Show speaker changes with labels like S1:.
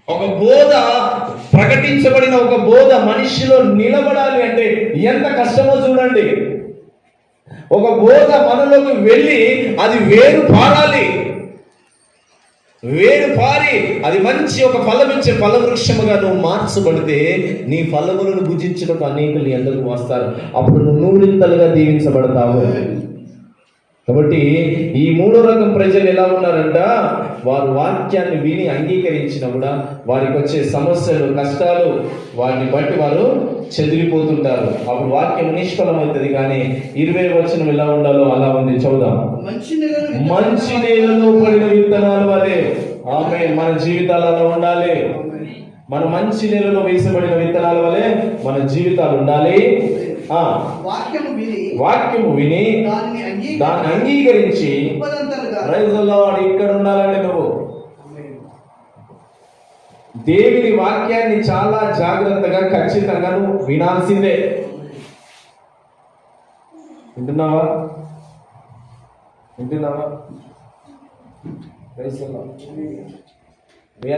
S1: ఒక బోధ ప్రకటించబడిన ఒక బోధ మనిషిలో నిలబడాలి అంటే ఎంత కష్టమో చూడండి. ఒక బోధ మనలోకి వెళ్ళి అది వేరు పారాలి. వేరు పారి అది మంచి ఒక ఫలమిచ్చే ఫలవృక్షముగా నువ్వు మార్చబడితే నీ ఫలములను భుజించడం అనేకులు ఎందరికి వస్తారు. అప్పుడు నువ్వు నూరింతలుగా దీవించబడతావు. కాబట్టి ఈ మూడో రకం ప్రజలు ఎలా ఉన్నారంట, వారు వాక్యాన్ని విని అంగీకరించినా కూడా వారికి వచ్చే సమస్యలు, కష్టాలు వాటిని బట్టి వారు చెదిరిపోతుంటారు. అప్పుడు వాక్యం నిష్ఫలమవుతుంది. కానీ 20వ వచనం ఎలా ఉండాలో అలా ఉంది. చదువుదాం. మంచి నేలలో పడిన విత్తనాలు వలె. ఆమేన్. మన జీవితాలు అలా ఉండాలి. మన మంచి నేలలో వేసబడిన విత్తనాల వలె మన జీవితాలు ఉండాలి. వాక్యము విని దాన్ని అంగీకరించి ఇక్కడ ఉండాలండి. నువ్వు దేవుని వాక్యాన్ని చాలా జాగ్రత్తగా ఖచ్చితంగా నువ్వు వినాల్సిందే. వింటున్నావా?